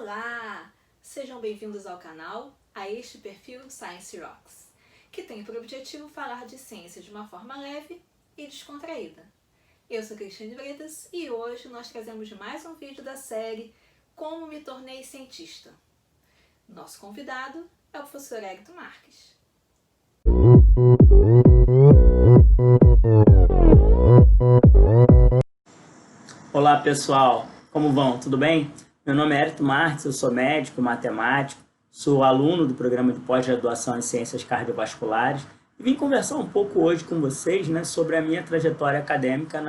Olá! Sejam bem-vindos ao canal, a este perfil Science Rocks, que tem por objetivo falar de ciência de uma forma leve e descontraída. Eu sou Cristiane Bretas e hoje nós trazemos mais um vídeo da série Como me tornei cientista. Nosso convidado é o professor Hector Marques. Olá pessoal, como vão? Tudo bem? Meu nome é Hector Marques, eu sou médico, matemático, sou aluno do programa de pós-graduação em Ciências Cardiovasculares e vim conversar um pouco hoje com vocês, né, sobre a minha trajetória acadêmica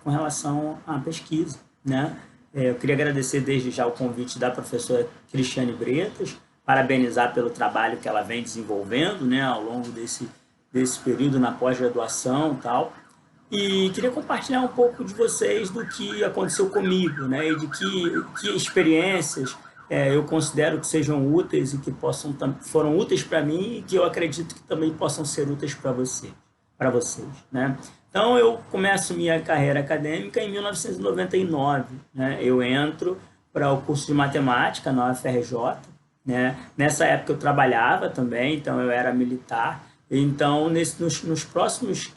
com relação à pesquisa, né? Eu queria agradecer desde já o convite da professora Cristiane Bretas, parabenizar pelo trabalho que ela vem desenvolvendo, né, ao longo desse período na pós-graduação e tal. E queria compartilhar um pouco de vocês do que aconteceu comigo, né? E de que experiências eu considero que sejam úteis e que foram úteis para mim e que eu acredito que também possam ser úteis para vocês, né? Então, eu começo minha carreira acadêmica em 1999, né? Eu entro para o curso de matemática na UFRJ, né? Nessa época eu trabalhava também, então eu era militar. Então, nos próximos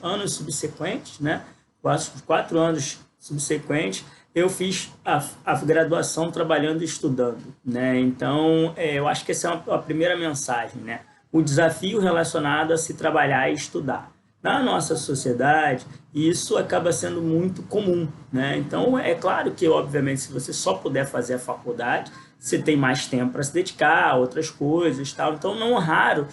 anos subsequentes, né, os 4 anos subsequentes, eu fiz a graduação trabalhando e estudando, né? Então, eu acho que essa é a primeira mensagem, né? O desafio relacionado a se trabalhar e estudar. Na nossa sociedade, isso acaba sendo muito comum, né? Então, é claro que, obviamente, se você só puder fazer a faculdade, você tem mais tempo para se dedicar a outras coisas, tal. Então, não raro,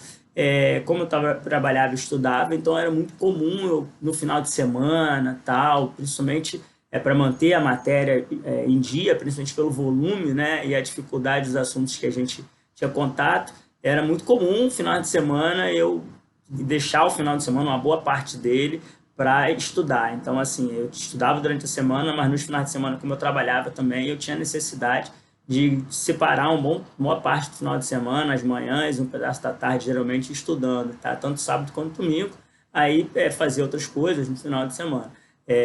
como eu trabalhava e estudava, então era muito comum eu, no final de semana, tal, principalmente para manter a matéria em dia, principalmente pelo volume, né, e a dificuldade dos assuntos que a gente tinha contato, era muito comum, no final de semana, eu deixar o final de semana, uma boa parte dele, para estudar. Então, assim, eu estudava durante a semana, mas nos finais de semana, como eu trabalhava também, eu tinha necessidade de separar boa parte do final de semana, as manhãs, um pedaço da tarde, geralmente estudando, tá? Tanto sábado quanto domingo, aí fazer outras coisas no final de semana.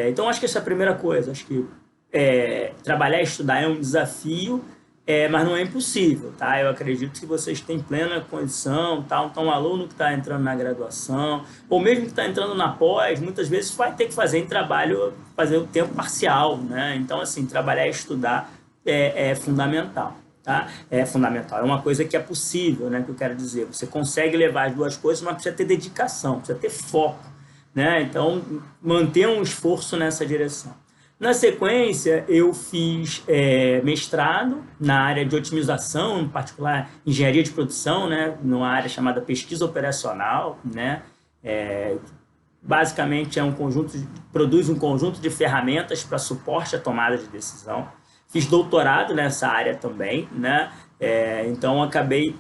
Então, acho que essa é a primeira coisa, acho que trabalhar e estudar é um desafio, mas não é impossível, tá? Eu acredito que vocês têm plena condição, tá? Então, um aluno que está entrando na graduação, ou mesmo que está entrando na pós, muitas vezes vai ter que fazer fazer o tempo parcial, né? Então, assim, trabalhar e estudar é fundamental, tá? É fundamental, é uma coisa que é possível, né, que eu quero dizer. Você consegue levar as duas coisas, mas precisa ter dedicação, precisa ter foco, né? Então, manter um esforço nessa direção. Na sequência, eu fiz mestrado na área de otimização, em particular engenharia de produção, né, numa área chamada pesquisa operacional, né? Basicamente, produz um conjunto de ferramentas para suporte à tomada de decisão. Fiz doutorado nessa área também, né? Então, acabei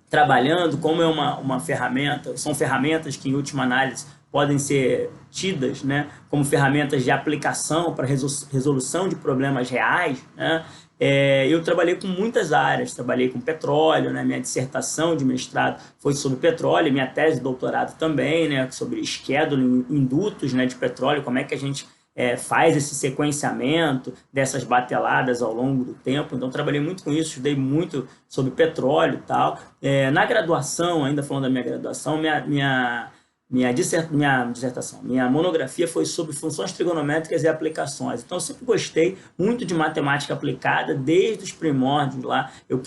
trabalhando como é uma ferramenta, são ferramentas que, em última análise, podem ser tidas, né, como ferramentas de aplicação para resolução de problemas reais, né? Eu trabalhei com muitas áreas, trabalhei com petróleo, né? Minha dissertação de mestrado foi sobre petróleo, minha tese de doutorado também, né, sobre scheduling, indutos, né, de petróleo, como é que a gente faz esse sequenciamento dessas bateladas ao longo do tempo. Então, trabalhei muito com isso, estudei muito sobre petróleo e tal. Na graduação, ainda falando da minha graduação, minha monografia foi sobre funções trigonométricas e aplicações. Então, eu sempre gostei muito de matemática aplicada, desde os primórdios lá. Eu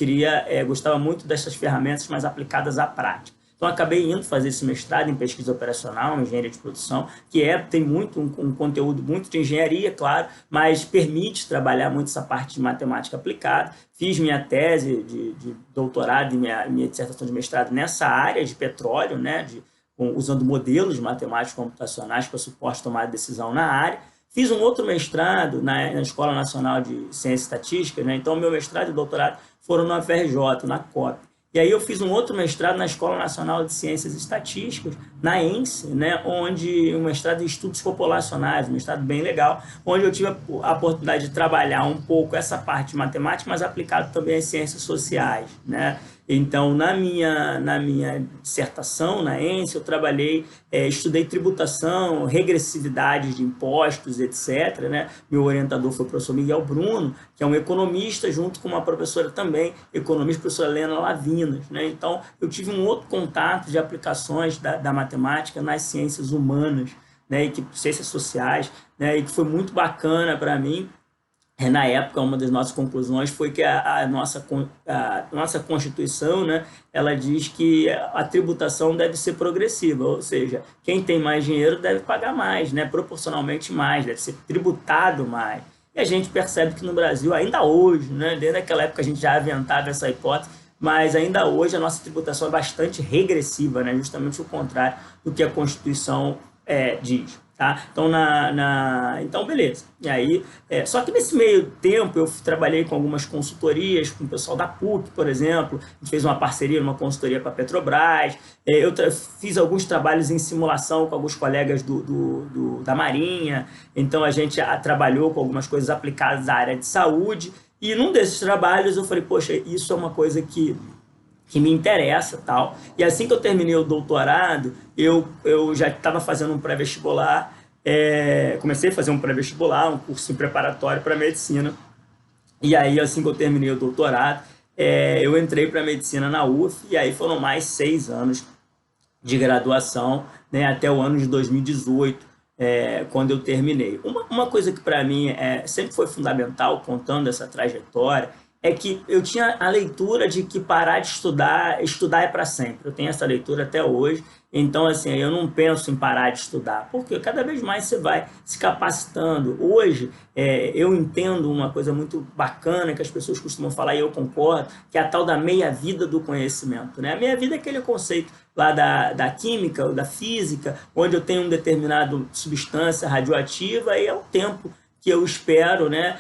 gostava muito dessas ferramentas, mas aplicadas à prática. Então, acabei indo fazer esse mestrado em pesquisa operacional, em engenharia de produção, que tem um conteúdo muito de engenharia, claro, mas permite trabalhar muito essa parte de matemática aplicada. Fiz minha tese de doutorado e minha dissertação de mestrado nessa área de petróleo, né, usando modelos matemáticos computacionais para suporte à tomada de decisão na área. Fiz um outro mestrado na Escola Nacional de Ciências e Estatística, né? Então, meu mestrado e doutorado foram na UFRJ, na COP. E aí eu fiz um outro mestrado na Escola Nacional de Ciências e Estatísticas, na ENSE, né, onde um mestrado em estudos populacionais, um mestrado bem legal, onde eu tive a oportunidade de trabalhar um pouco essa parte de matemática, mas aplicado também às ciências sociais, né? Então, na minha dissertação, na ENSE, eu trabalhei, estudei tributação, regressividade de impostos, etc., né? Meu orientador foi o professor Miguel Bruno, que é um economista, junto com uma professora também, economista, professora Helena Lavinas, né? Então, eu tive um outro contato de aplicações da matemática nas ciências humanas, né? E ciências sociais, né? E que foi muito bacana para mim. Na época, uma das nossas conclusões foi que a nossa Constituição, né, ela diz que a tributação deve ser progressiva, ou seja, quem tem mais dinheiro deve pagar mais, né, proporcionalmente mais, deve ser tributado mais. E a gente percebe que no Brasil, ainda hoje, né, desde aquela época a gente já aventava essa hipótese, mas ainda hoje a nossa tributação é bastante regressiva, né, justamente o contrário do que a Constituição diz. Tá? Então, então, beleza. E aí, só que nesse meio tempo eu trabalhei com algumas consultorias, com o pessoal da PUC, por exemplo. A gente fez uma parceria, uma consultoria para a Petrobras. Eu fiz alguns trabalhos em simulação com alguns colegas da Marinha. Então, a gente trabalhou com algumas coisas aplicadas à área de saúde. E num desses trabalhos eu falei, poxa, isso é uma coisa que me interessa, tal. E assim que eu terminei o doutorado, eu já estava fazendo um pré-vestibular, comecei a fazer um pré-vestibular, um curso preparatório para medicina. E aí, assim que eu terminei o doutorado, eu entrei para medicina na UF, e aí foram mais 6 anos de graduação, né, até o ano de 2018, quando eu terminei. Uma coisa que para mim sempre foi fundamental, contando essa trajetória, é que eu tinha a leitura de que parar de estudar é para sempre. Eu tenho essa leitura até hoje. Então, assim, eu não penso em parar de estudar, porque cada vez mais você vai se capacitando. Hoje, eu entendo uma coisa muito bacana que as pessoas costumam falar, e eu concordo, que é a tal da meia-vida do conhecimento, né? A meia-vida é aquele conceito lá da química, ou da física, onde eu tenho uma determinada substância radioativa e é o tempo que eu espero, né,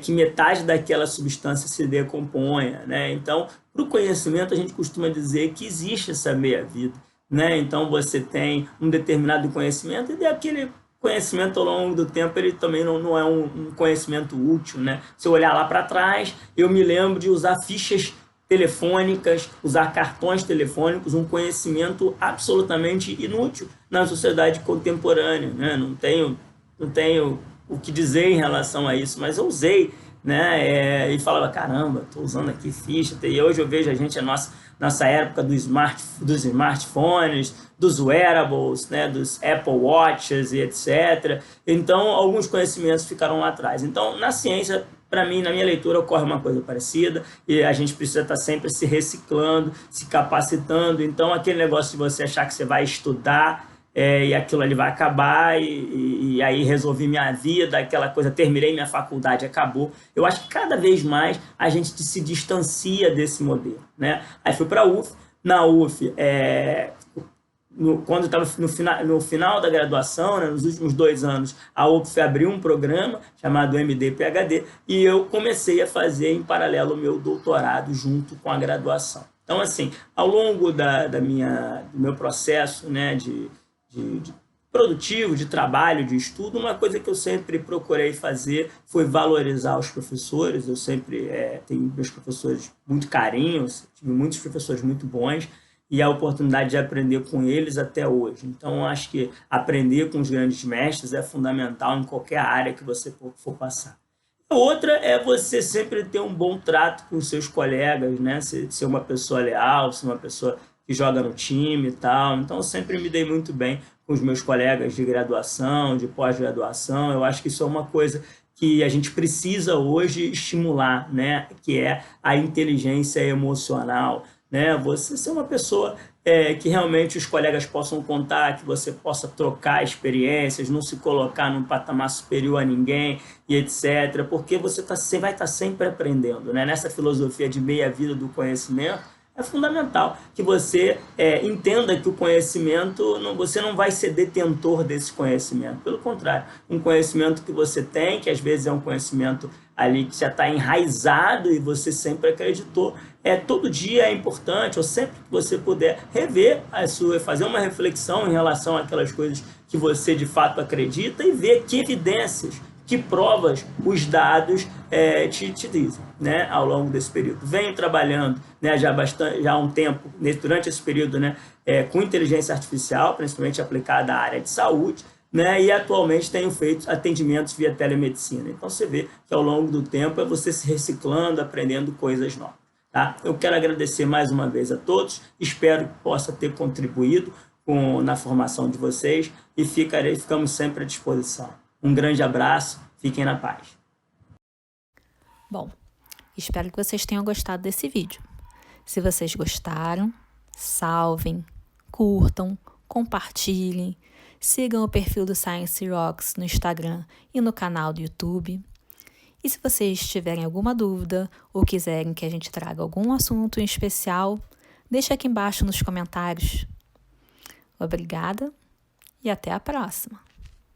que metade daquela substância se decomponha, né? Então, para o conhecimento, a gente costuma dizer que existe essa meia-vida, né? Então, você tem um determinado conhecimento e aquele conhecimento ao longo do tempo ele também não é um conhecimento útil, né? Se eu olhar lá para trás, eu me lembro de usar fichas telefônicas, usar cartões telefônicos, um conhecimento absolutamente inútil na sociedade contemporânea, né? Não tenho o que dizer em relação a isso, mas eu usei, né? E falava, caramba, estou usando aqui ficha. E hoje eu vejo a gente, a nossa época dos smartphones, dos wearables, né? Dos Apple Watches e etc. Então, alguns conhecimentos ficaram lá atrás. Então, na ciência, para mim, na minha leitura, ocorre uma coisa parecida e a gente precisa estar sempre se reciclando, se capacitando. Então, aquele negócio de você achar que você vai estudar e aquilo ali vai acabar, e aí resolvi minha vida, aquela coisa, terminei minha faculdade, acabou. Eu acho que cada vez mais a gente se distancia desse modelo, né? Aí fui para a UF, na UF, quando eu estava no final da graduação, né, nos últimos 2 anos, a UF abriu um programa chamado MD-PhD, e eu comecei a fazer em paralelo o meu doutorado junto com a graduação. Então, assim, ao longo do meu processo, né, produtivo, de trabalho, de estudo, uma coisa que eu sempre procurei fazer foi valorizar os professores. Eu sempre tenho meus professores muito carinhos, tive muitos professores muito bons e a oportunidade de aprender com eles até hoje. Então, acho que aprender com os grandes mestres é fundamental em qualquer área que você for passar. A outra é você sempre ter um bom trato com os seus colegas, né? Ser uma pessoa leal, ser uma pessoa que joga no time e tal. Então, eu sempre me dei muito bem com os meus colegas de graduação, de pós-graduação. Eu acho que isso é uma coisa que a gente precisa hoje estimular, né? Que é a inteligência emocional, né? Você ser uma pessoa que realmente os colegas possam contar, que você possa trocar experiências, não se colocar num patamar superior a ninguém e etc. Porque você vai estar sempre aprendendo, né? Nessa filosofia de meia-vida do conhecimento, é fundamental que você entenda que o conhecimento, você não vai ser detentor desse conhecimento. Pelo contrário, um conhecimento que você tem, que às vezes é um conhecimento ali que já está enraizado e você sempre acreditou. Todo dia é importante, ou sempre que você puder rever fazer uma reflexão em relação àquelas coisas que você de fato acredita e ver que evidências, que provas os dados te dizem, né, ao longo desse período. Venho trabalhando, né, já há um tempo, durante esse período, né, com inteligência artificial, principalmente aplicada à área de saúde, né, e atualmente tenho feito atendimentos via telemedicina. Então você vê que ao longo do tempo é você se reciclando, aprendendo coisas novas. Tá? Eu quero agradecer mais uma vez a todos, espero que possa ter contribuído na formação de vocês e ficamos sempre à disposição. Um grande abraço, fiquem na paz. Bom, espero que vocês tenham gostado desse vídeo. Se vocês gostaram, salvem, curtam, compartilhem, sigam o perfil do Science Rocks no Instagram e no canal do YouTube. E se vocês tiverem alguma dúvida ou quiserem que a gente traga algum assunto em especial, deixa aqui embaixo nos comentários. Obrigada e até a próxima!